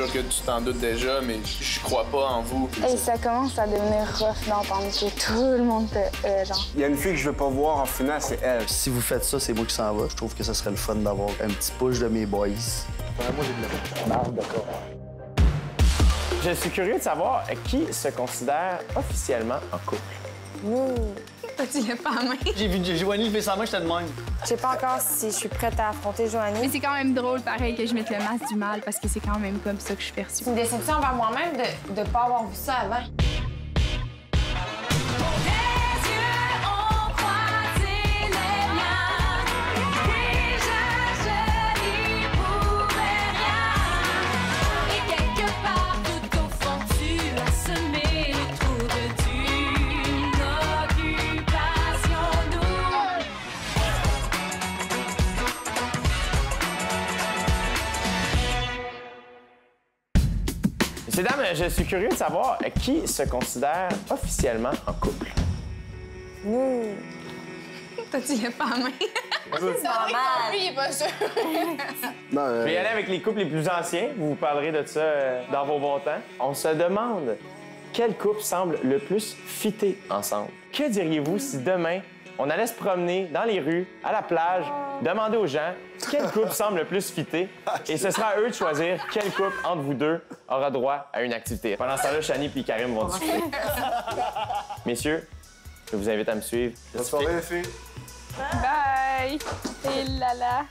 sûr que tu t'en doutes déjà, mais je crois pas en vous. Et ça commence à devenir rough d'entendre que tout le monde te genre. Il y a une fille que je veux pas voir en finale, c'est elle. Si vous faites ça, c'est moi qui s'en va. Je trouve que ça serait le fun d'avoir un petit push de mes boys. Moi, j'ai de la d'accord. Je suis curieux de savoir qui se considère officiellement en couple. Tu lèves pas la main. J'ai vu Joanie lever sa main, j'étais de même. Je sais pas encore si je suis prête à affronter Joanie. Mais c'est quand même drôle, pareil, que je mette le masque du mal parce que c'est quand même comme ça que je suis perçue. C'est une déception envers moi-même de pas avoir vu ça avant. Mesdames, je suis curieux de savoir qui se considère officiellement en couple. Toi, tu lèves pas la main. C'est normal. Lui, il est pas sûr. Non, Je vais y aller avec les couples les plus anciens. Vous parlerez de ça dans vos bons temps. On se demande quel couple semble le plus fitter ensemble. Que diriez-vous si demain, on allait se promener dans les rues, à la plage, demander aux gens quel couple semble le plus fitter et ce sera à eux de choisir quel couple entre vous deux aura droit à une activité. Pendant ce temps-là, Shani et Karim vont discuter. Messieurs, je vous invite à me suivre. bonne soirée, les filles. Bye. Et là là.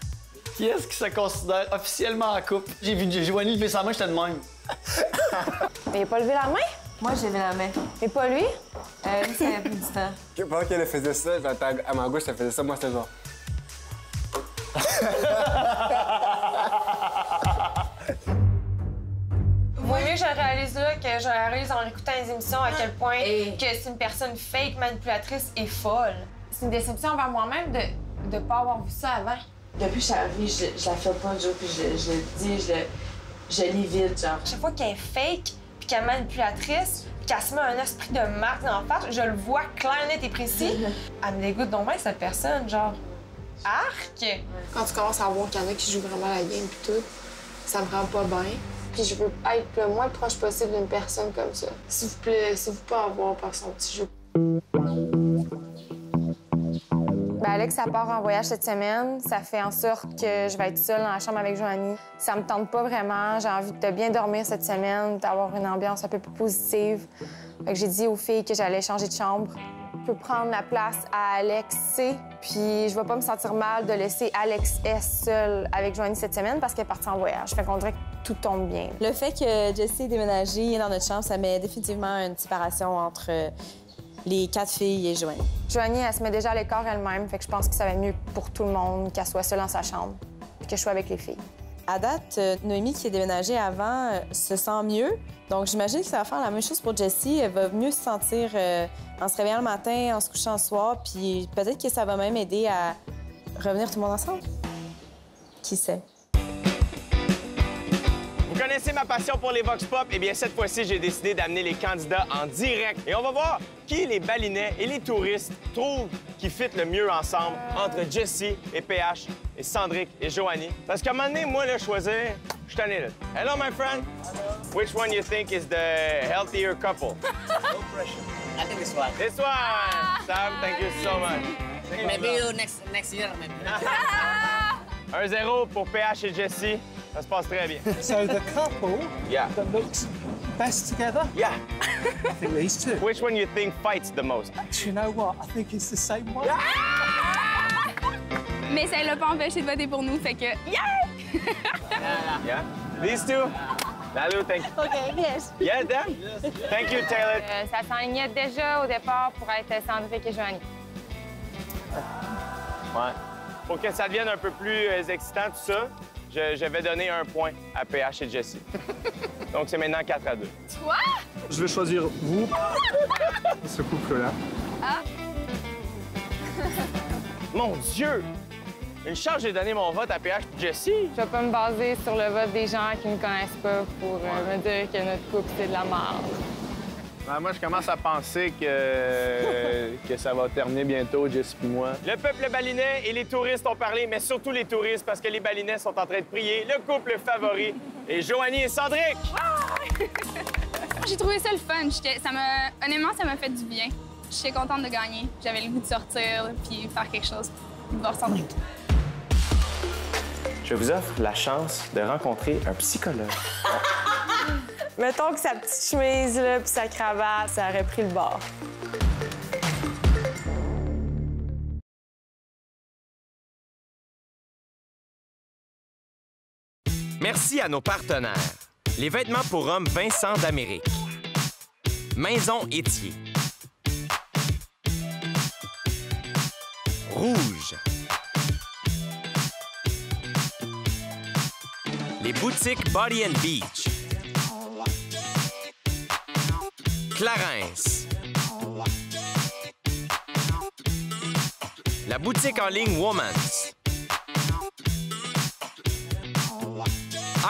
Qui est-ce qui se considère officiellement en couple? J'ai vu Joanie lever sa main, j'étais de même. Mais il a pas levé la main? Moi, j'ai levé la main. Et pas lui? Lui, ça a pris du temps. Pendant qu'elle faisait ça, j'entends à ma gauche, elle faisait ça, moi, c'était genre. Vaut mieux que je réalise là que je réalise en écoutant les émissions à quel point que c'est une personne fake, manipulatrice et folle. C'est une déception envers moi-même de pas avoir vu ça avant. Depuis que je suis arrivée, je la fais pas, Joe, puis je le dis, je l'évite, genre. Chaque fois qu'elle est fake, puis qu'elle est manipulatrice, puis qu'elle se met un esprit de marque en face, je le vois clair, net et précis. Elle me dégoûte donc bien, cette personne, genre. Arc! Quand tu commences à voir qu'il y en a qui jouent vraiment la game puis tout, ça me rend pas bien. Puis je veux être le moins proche possible d'une personne comme ça. S'il vous plaît, laissez-vous pas avoir par son petit jeu. Ben Alex, elle part en voyage cette semaine. Ça fait en sorte que je vais être seule dans la chambre avec Joanie. Ça me tente pas vraiment. J'ai envie de bien dormir cette semaine, d'avoir une ambiance un peu plus positive. Fait que j'ai dit aux filles que j'allais changer de chambre. Je peux prendre la place à Alex C. Puis je vais pas me sentir mal de laisser Alex S seule avec Joanie cette semaine parce qu'elle est partie en voyage. Fait qu'on dirait que tout tombe bien. Le fait que Jessie ait déménagé dans notre chambre, ça met définitivement une séparation entre les 4 filles et Joanie. Joanie, elle se met déjà à l'écart elle-même. Fait que je pense que ça va être mieux pour tout le monde qu'elle soit seule dans sa chambre puis que je sois avec les filles. À date, Noémie, qui est déménagée avant, se sent mieux. Donc, j'imagine que ça va faire la même chose pour Jessie. Elle va mieux se sentir en se réveillant le matin, en se couchant le soir. Puis peut-être que ça va même aider à revenir tout le monde ensemble. Qui sait? Vous connaissez ma passion pour les Vox Pop? Eh bien, cette fois-ci, j'ai décidé d'amener les candidats en direct. Et on va voir qui les balinais et les touristes trouvent qui fit le mieux ensemble entre Jessie et PH et Cendric et Joanie. Parce qu'à un moment donné, moi, là, choisir, je suis tanné, là. Hello, my friend. Which one you think is the healthier couple? No pressure. I think this one. This one! Sam, thank you so much. Maybe next year, maybe. 1-0 pour PH et Jessie. Ça se passe très bien. So the couple Yeah. that looks best together, Yeah. I think these two. Which one you think fights the most? Actually, you know what? I think it's the same one. Mais ça l'a pas empêché de voter pour nous, fait que yeah! Yeah? These two? Lalu, thank you. OK, yes. Yeah, them? Thank you, Taylor. Ça s'enlignait déjà au départ pour être Cendric et Joanie. Ouais. Pour que ça devienne un peu plus excitant, tout ça, je vais donner 1 point à PH et Jessie. Donc, c'est maintenant 4-2. Quoi? Je vais choisir vous, ce couple-là. Ah. Mon Dieu! Une chance, j'ai donné mon vote à PH et Jessie. Je vais pas me baser sur le vote des gens qui ne connaissent pas pour me dire que notre couple, c'est de la merde. Ben, moi, je commence à penser que ça va terminer bientôt, Jess et moi. Le peuple balinais et les touristes ont parlé, mais surtout les touristes, parce que les balinais sont en train de prier. Le couple favori est Joanie et Cendrick. J'ai trouvé ça le fun. Honnêtement, ça m'a fait du bien. J'étais contente de gagner. J'avais le goût de sortir puis faire quelque chose. Voir Cendrick. Je vous offre la chance de rencontrer un psychologue. Mettons que sa petite chemise, là, puis sa cravate, ça aurait pris le bord. Merci à nos partenaires. Les vêtements pour hommes Vincent d'Amérique. Maison Étier. Rouge. Les boutiques Body and Beach. Clarence. La boutique en ligne Woman's.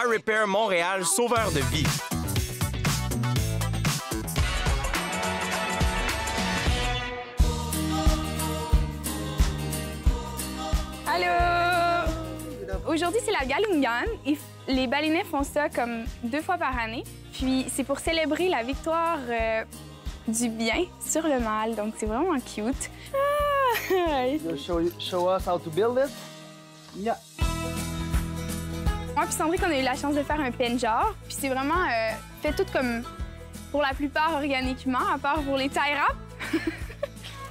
iRepair Montréal, sauveur de vie. Allô! Aujourd'hui, c'est la Galungan. Les balinais font ça comme 2 fois par année. Puis c'est pour célébrer la victoire du bien sur le mal. Donc c'est vraiment cute. Show us how to build it? Yeah. Moi puis Cendrick, on a eu la chance de faire un penjar. Puis c'est vraiment fait tout comme, pour la plupart, organiquement, à part pour les tie wraps.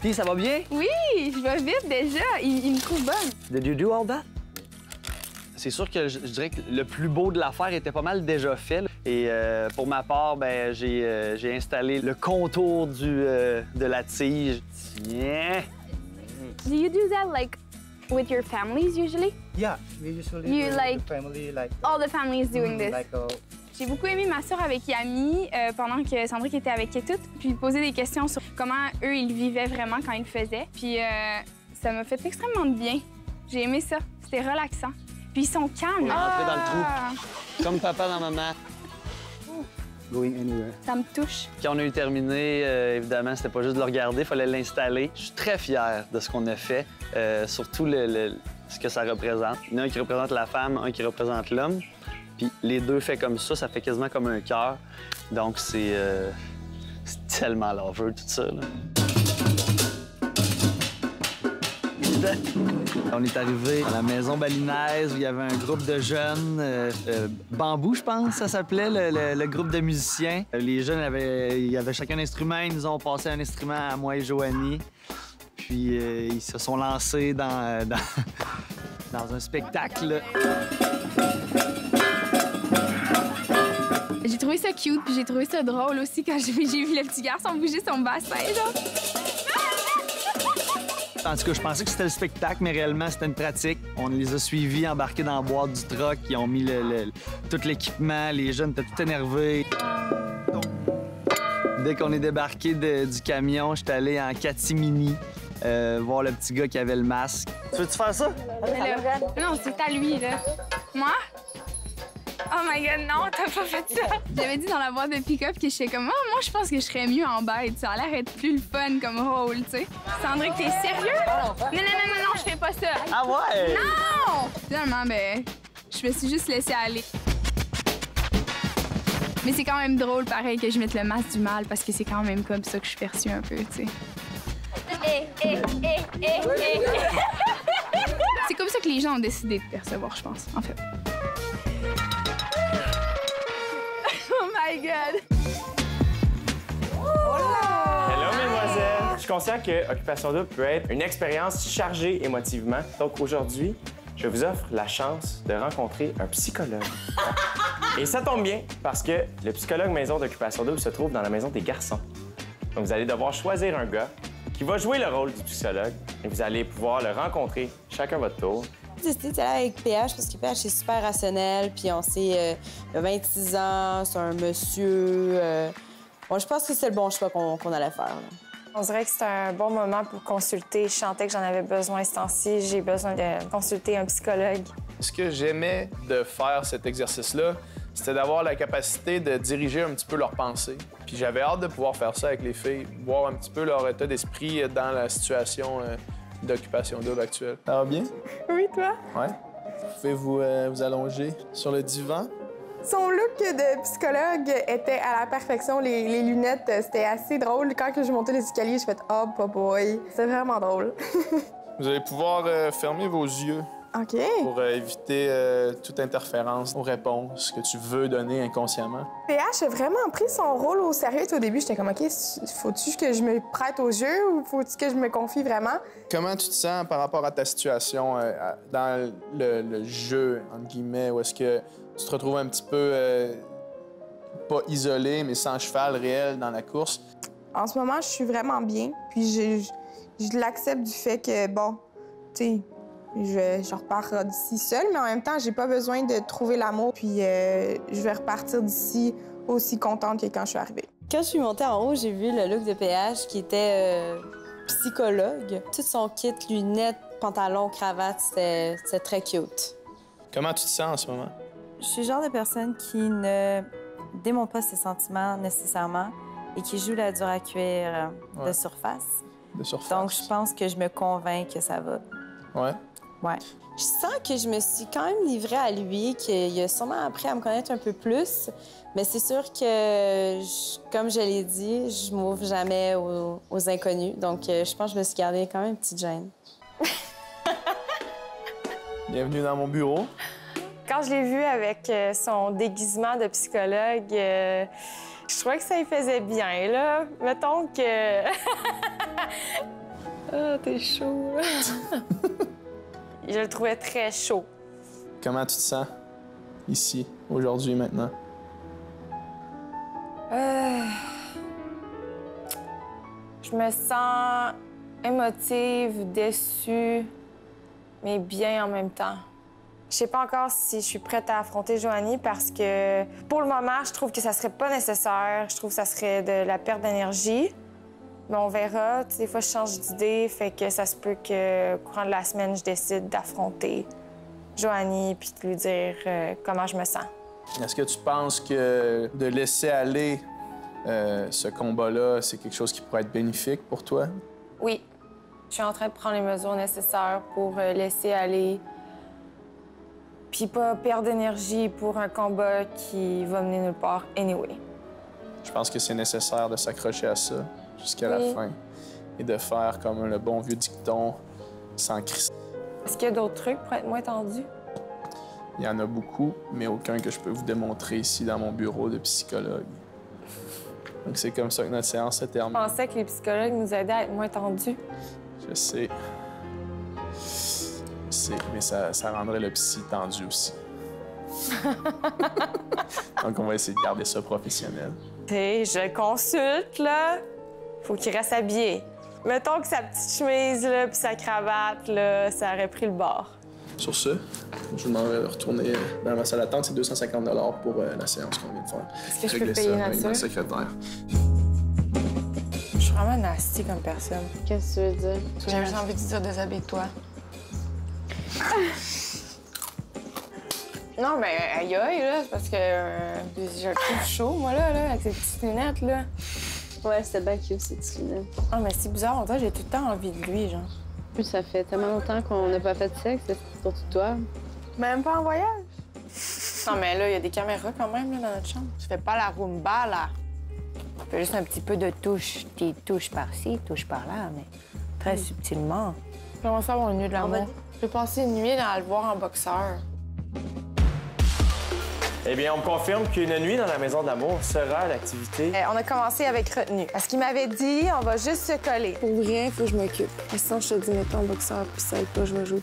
Puis ça va bien? Oui, je vais vite déjà. Il me trouve bonne. Did you do all that? C'est sûr que je dirais que le plus beau de l'affaire était pas mal déjà fait. Et pour ma part, ben, j'ai installé le contour de la tige. Tiens! Do you do that like with your families usually? Yeah, we usually You do like the family like all the families doing this. like J'ai beaucoup aimé m'asseoir avec Yami pendant que Cendrick était avec Ketut, puis poser des questions sur comment eux, ils vivaient vraiment quand ils le faisaient. Puis ça m'a fait extrêmement de bien. J'ai aimé ça. C'était relaxant. Puis ils sont calmes. On est rentré dans le trou. Comme papa dans maman. going anywhere. Ça me touche. Quand on a eu terminé, évidemment, c'était pas juste de le regarder, il fallait l'installer. Je suis très fier de ce qu'on a fait, surtout ce que ça représente. Il y en a un qui représente la femme, un qui représente l'homme. Puis les deux faits comme ça fait quasiment comme un cœur. Donc c'est tellement lover, tout ça. Là. On est arrivé à la maison balinaise où il y avait un groupe de jeunes, Bambou, je pense, ça s'appelait, le groupe de musiciens. Les jeunes ils avaient chacun un instrument, ils nous ont passé un instrument à moi et Joanie. Puis ils se sont lancés dans un spectacle. J'ai trouvé ça cute, puis j'ai trouvé ça drôle aussi quand j'ai vu le petit garçon bouger son bassin, là. En tout cas, je pensais que c'était le spectacle, mais réellement, c'était une pratique. On les a suivis, embarqués dans la boîte du truck. Ils ont mis tout l'équipement. Les jeunes étaient tout énervés. Dès qu'on est débarqué du camion, j'étais allé en catimini voir le petit gars qui avait le masque. Tu veux-tu faire ça? Non, c'est à lui, là. Moi? Oh my God, non, t'as pas fait ça! J'avais dit dans la boîte de pick-up que j'étais comme, oh, moi, je pense que je serais mieux en bête. Ça a l'air d'être plus le fun comme rôle, tu sais. Cendrick, t'es sérieux? Non, je fais pas ça. Ah ouais? Non! Finalement, ben, je me suis juste laissée aller. Mais c'est quand même drôle, pareil, que je mette le masque du mal, parce que c'est quand même comme ça que je suis perçue un peu, tu sais. C'est comme ça que les gens ont décidé de percevoir, je pense, en fait. Oh my God! Hello, mesdemoiselles! Je suis conscient que Occupation Double peut être une expérience chargée émotivement. Donc aujourd'hui, je vous offre la chance de rencontrer un psychologue. Et ça tombe bien parce que le psychologue maison d'Occupation Double se trouve dans la maison des garçons. Donc vous allez devoir choisir un gars qui va jouer le rôle du psychologue et vous allez pouvoir le rencontrer chacun votre tour. J'ai décidé d'aller avec PH parce que PH est super rationnel, puis on sait, il a 26 ans, c'est un monsieur. Bon, je pense que c'est le bon choix qu'on allait faire. Là. On dirait que c'était un bon moment pour consulter. Je sentais que j'en avais besoin ce temps-ci. J'ai besoin de consulter un psychologue. Ce que j'aimais de faire cet exercice-là, c'était d'avoir la capacité de diriger un petit peu leurs pensées. Puis j'avais hâte de pouvoir faire ça avec les filles, voir un petit peu leur état d'esprit dans la situation d'occupation double actuelle. Ça va bien? Oui, toi? Ouais. Vous pouvez vous allonger sur le divan. Son look de psychologue était à la perfection. Les lunettes, c'était assez drôle. Quand je montais les escaliers, je fait « Oh, boy! » C'est vraiment drôle. Vous allez pouvoir fermer vos yeux. OK. Pour éviter toute interférence aux réponses que tu veux donner inconsciemment. PH a vraiment pris son rôle au sérieux. Au début, j'étais comme, OK, faut-tu que je me prête au jeu ou faut-tu que je me confie vraiment? Comment tu te sens par rapport à ta situation dans le jeu, entre guillemets, où est-ce que tu te retrouves un petit peu, pas isolé, mais sans cheval réel dans la course? En ce moment, je suis vraiment bien. Puis je l'accepte du fait que, bon, tu sais, je repars d'ici seule, mais en même temps, j'ai pas besoin de trouver l'amour. Puis je vais repartir d'ici aussi contente que quand je suis arrivée. Quand je suis montée en haut, j'ai vu le look de PH qui était psychologue. Tout son kit, lunettes, pantalon, cravate, c'était très cute. Comment tu te sens en ce moment? Je suis le genre de personne qui ne démontre pas ses sentiments nécessairement et qui joue la dure à cuire de surface. De surface. Donc, je pense que je me convainc que ça va. Ouais? Ouais. Je sens que je me suis quand même livrée à lui, qu'il a sûrement appris à me connaître un peu plus. Mais c'est sûr que, comme je l'ai dit, je m'ouvre jamais aux inconnus. Donc, je pense que je me suis gardée quand même une petite gêne. Bienvenue dans mon bureau. Quand je l'ai vu avec son déguisement de psychologue, je trouvais que ça lui faisait bien, là. Mettons que... Ah, t'es chaud. Je le trouvais très chaud. Comment tu te sens ici, aujourd'hui, maintenant? Je me sens émotive, déçue, mais bien en même temps. Je sais pas encore si je suis prête à affronter Joanie parce que, pour le moment, je trouve que ça serait pas nécessaire. Je trouve que ça serait de la perte d'énergie. Mais on verra. Tu sais, des fois, je change d'idée, fait que ça se peut que, au courant de la semaine, je décide d'affronter Joanie puis de lui dire comment je me sens. Est-ce que tu penses que de laisser aller ce combat-là, c'est quelque chose qui pourrait être bénéfique pour toi? Oui. Je suis en train de prendre les mesures nécessaires pour laisser aller puis pas perdre d'énergie pour un combat qui va mener nulle part anyway. Je pense que c'est nécessaire de s'accrocher à ça jusqu'à la fin et de faire comme le bon vieux dicton sans crisser. Est-ce qu'il y a d'autres trucs pour être moins tendu? Il y en a beaucoup, mais aucun que je peux vous démontrer ici dans mon bureau de psychologue. Donc c'est comme ça que notre séance se termine. Je pensais que les psychologues nous aidaient à être moins tendus. Je sais. Mais ça rendrait le psy tendu aussi. Donc on va essayer de garder ça professionnel. T'sais, je le consulte, là. Faut qu'il reste habillé. Mettons que sa petite chemise, là, puis sa cravate, là, ça aurait pris le bord. Sur ce, je m'en vais retourner dans ma salle d'attente. C'est 250 $ pour la séance qu'on vient de faire. Est-ce que je peux payer avec ma nature? secrétaire. Je suis vraiment nasty comme personne. Qu'est-ce que tu veux dire? J'ai juste envie de dire déshabille-toi. Non, mais aïe aïe, là, c'est parce que j'ai le cul chaud, moi, là, avec ces petites lunettes, là. Ouais, c'était bien cute, ces petites lunettes. Ah, mais c'est bizarre, on dirait que j'ai tout le temps envie de lui, genre. Plus, ça fait tellement longtemps qu'on n'a pas fait de sexe, c'est surtout toi. Même pas en voyage? Non, mais là, il y a des caméras quand même, là, dans notre chambre. Tu fais pas la rumba, là. Tu fais juste un petit peu de touche. Des touches par-ci, touches par-là, mais très subtilement. Comment ça, avoir une nuit de l'amour? J'ai passé une nuit à le voir en boxeur. Eh bien, on me confirme qu'une nuit dans la maison de l'amour sera l'activité. On a commencé avec retenue. Parce qu'il m'avait dit, on va juste se coller. Pour vrai, faut que je m'occupe. Sinon, je te dis, mettons en boxeur, puis ça aide pas, je vais jouer.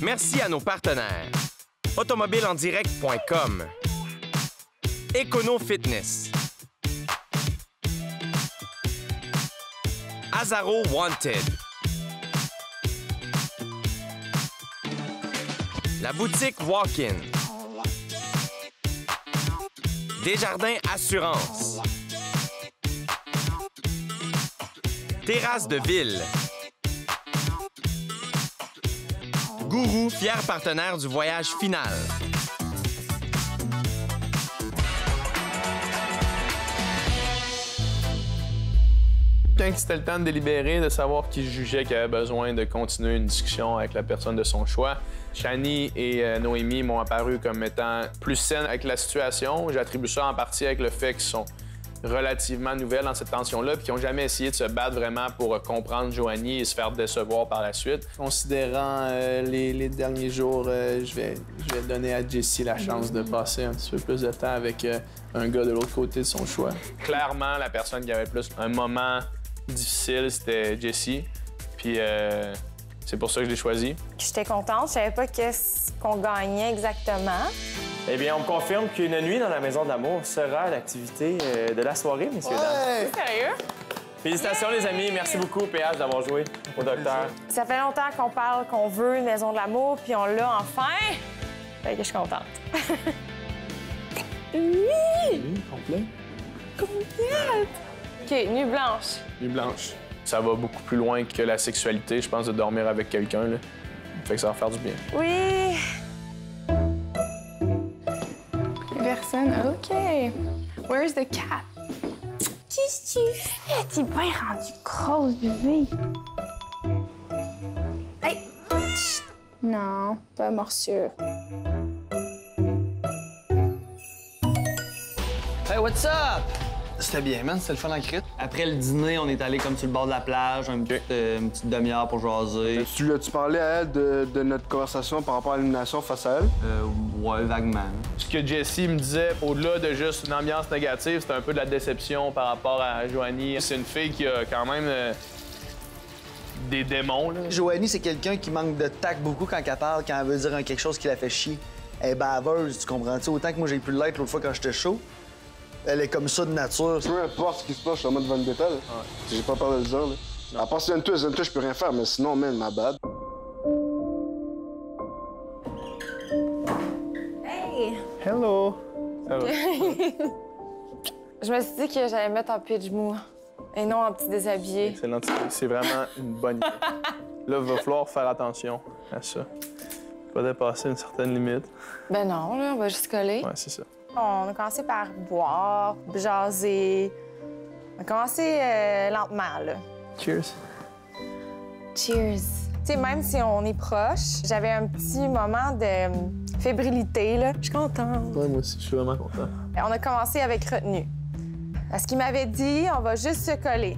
Merci à nos partenaires. Automobilendirect.com, Econo Fitness, Azaro Wanted, la boutique Walk-in, Desjardins Assurance, Terrasse de ville. Gourou, fier partenaire du voyage final. Quand c'était le temps de délibérer, de savoir qui jugeait qu'il avait besoin de continuer une discussion avec la personne de son choix, Shani et Noémie m'ont apparu comme étant plus saines avec la situation. J'attribue ça en partie avec le fait qu'ils sont relativement nouvelles dans cette tension-là, puis qu'ils n'ont jamais essayé de se battre vraiment pour comprendre Joanie et se faire décevoir par la suite. Considérant les derniers jours, je vais donner à Jessie la chance de passer un petit peu plus de temps avec un gars de l'autre côté de son choix. Clairement, la personne qui avait le plus un moment difficile, c'était Jessie. Puis c'est pour ça que je l'ai choisi. J'étais contente. Je savais pas qu'est-ce qu'on gagnait exactement. Eh bien, on me confirme qu'une nuit dans la maison d'amour sera l'activité de la soirée, messieurs, dames. Sérieux? Félicitations, les amis. Merci beaucoup, PH, d'avoir joué au docteur. Ça fait longtemps qu'on parle qu'on veut une maison de l'amour, puis on l'a enfin. Fait que je suis contente. Oui, complet. Complète! OK, nuit blanche. Nuit blanche. Ça va beaucoup plus loin que la sexualité, je pense, de dormir avec quelqu'un, là. Fait que ça va faire du bien. Oui! Personne. OK. Where's the cat? Qu'est-ce que tu fais? T'es bien rendu grosse, bébé. Hey! Chut. Non, pas morsure. Hey, what's up? C'était bien, man. C'était le fun en crit. Après le dîner, on est allé comme sur le bord de la plage, une petite demi-heure pour jaser. Tu lui as-tu parlé à elle de notre conversation par rapport à l'élimination face à elle? Ouais, vaguement. Ce que Jessie me disait, au-delà de juste une ambiance négative, c'était un peu de la déception par rapport à Joanie. C'est une fille qui a quand même des démons, là. Joanie, c'est quelqu'un qui manque de tact beaucoup quand elle parle, quand elle veut dire quelque chose qui la fait chier. Elle est baveuse, tu comprends-tu? Autant que moi, j'ai pu l'être l'autre fois quand j'étais chaud. Elle est comme ça de nature. Peu importe ce qui se passe, je suis en mode vendetta, là. J'ai pas peur de le dire, là. À part si toi, je peux rien faire, mais sinon, man, ma bad. Hey! Hello! Ça va? Je me suis dit que j'allais mettre en pitch mou et non en petit déshabillé. Excellent. C'est vraiment une bonne idée. Là, il va falloir faire attention à ça. Pas dépasser une certaine limite. Ben non, là, on va juste coller. Ouais, c'est ça. On a commencé par boire, jaser. On a commencé lentement, là. Cheers. Cheers. Tu sais, même si on est proche, j'avais un petit moment de fébrilité, là. Je suis contente. Ouais, moi aussi, je suis vraiment content. On a commencé avec retenue. Parce qu'il m'avait dit, on va juste se coller.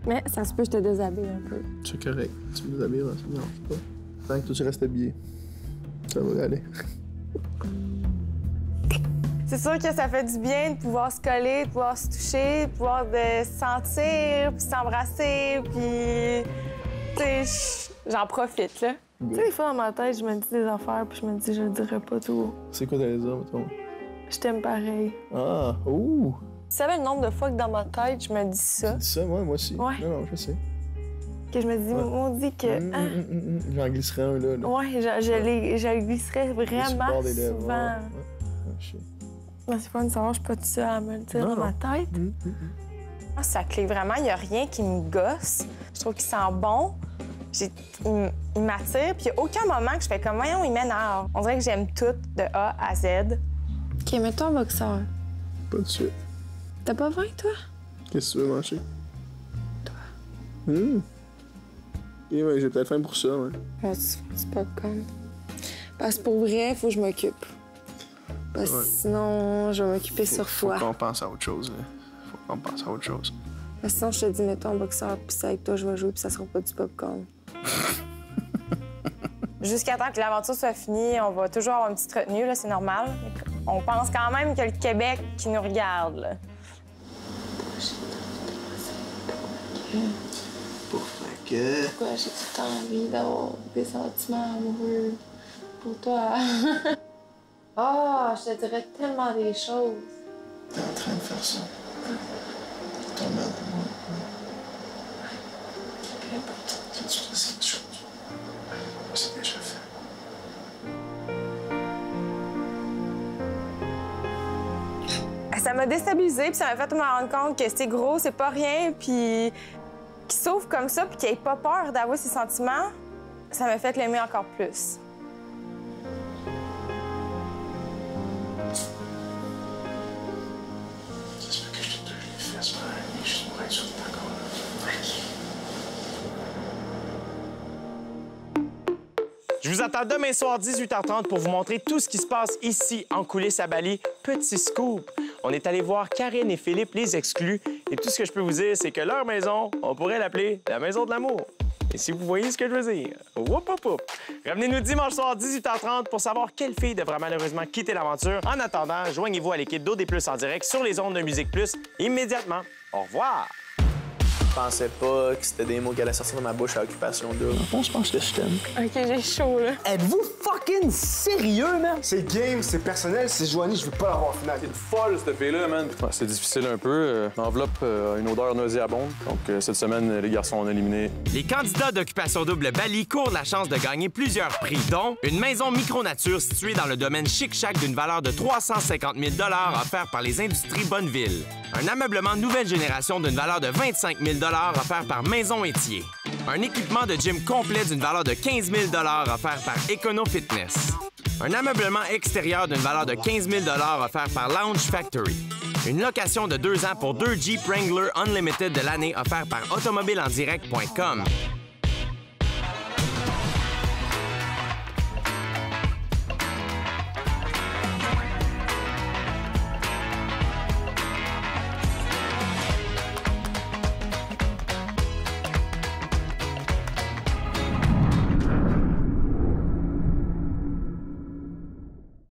Mais ça se peut que je te déshabille un peu. C'est correct. Tu me déshabilles, ça me dérange pas. Tant que toi, tu restes habillé. Ça va aller. C'est sûr que ça fait du bien de pouvoir se coller, de pouvoir se toucher, de pouvoir se sentir, puis s'embrasser, puis... Tu sais, j'en profite, là. Tu sais, des fois, dans ma tête, je me dis des affaires, puis je me dis, je le dirais pas tout. C'est quoi t'allais dire, mettons? Je t'aime pareil. Ah, ouh! Tu savais le nombre de fois que dans ma tête, je me dis ça? Tu dis ça, moi aussi. Ouais. Non, je sais. Que je me dis, on dit que... J'en glisserais un, là. Ouais, je le glisserais vraiment souvent. Je sais. Mais c'est pas une savoir, je suis pas toute seule à me le dire dans ma tête. Ça clé vraiment, il n'y a rien qui me gosse. Je trouve qu'il sent bon. Il m'attire, puis il n'y a aucun moment que je fais comme, voyons, il m'énerve. On dirait que j'aime tout de A à Z. OK, mets-toi un boxeur. Pas de suite. T'as pas faim, toi? Qu'est-ce que tu veux manger? Toi. Et ouais, j'ai peut-être faim pour ça, ouais. C'est pas comme. Parce que pour vrai, il faut que je m'occupe. Parce que sinon, je vais m'occuper sur toi. Faut qu'on pense à autre chose, là. Faut qu'on pense à autre chose. Parce que sinon, je te dis, mets-toi un boxeur, puis c'est avec toi je vais jouer, puis ça sera pas du popcorn. Jusqu'à temps que l'aventure soit finie, on va toujours avoir une petite retenue, là, c'est normal. On pense quand même qu'il y a le Québec qui nous regarde, là. Pourquoi que... Pourquoi j'ai tout le temps envie d'avoir des sentiments amoureux pour toi? Je te dirais tellement des choses. T'es en train de faire ça. T'es tombé en amour. Peu importe. C'est cette chose. C'est déjà fait. Ça m'a déstabilisée, puis ça m'a fait me rendre compte que c'est gros, c'est pas rien, puis qu'il s'ouvre comme ça puis qu'il ait pas peur d'avouer ses sentiments, ça m'a fait l'aimer encore plus. Je vous attends demain soir 18h30 pour vous montrer tout ce qui se passe ici en coulisses à Bali. Petit scoop! On est allé voir Karine et Philippe, les exclus. Et tout ce que je peux vous dire, c'est que leur maison, on pourrait l'appeler la maison de l'amour. Et si vous voyez ce que je veux dire, whoop, whoop, whoop. Revenez-nous dimanche soir 18h30 pour savoir quelle fille devra malheureusement quitter l'aventure. En attendant, joignez-vous à l'équipe d'OD+ en direct sur les ondes de Musique Plus immédiatement. Au revoir! Je pensais pas que c'était des mots qui allaient sortir de ma bouche à Occupation Double. Je pense que je t'aime. OK, j'ai chaud, là. Êtes-vous fucking sérieux, man? C'est game, c'est personnel, c'est Joanie, je veux pas l'avoir en finale. C'est une folle, cette fille-là, man. Ouais, c'est difficile un peu. L'enveloppe a une odeur nauséabonde. Donc, cette semaine, les garçons ont éliminé. Les candidats d'Occupation Double Bali courent la chance de gagner plusieurs prix, dont une maison micro-nature située dans le domaine Chic-Chac d'une valeur de 350 000 offert par les industries Bonneville. Un ameublement nouvelle génération d'une valeur de 25 000 offert par Maison Étier. Un équipement de gym complet d'une valeur de 15 000 offert par Econo Fitness. Un ameublement extérieur d'une valeur de 15 000 offert par Lounge Factory. Une location de 2 ans pour 2 Jeep Wrangler Unlimited de l'année offert par automobileendirect.com.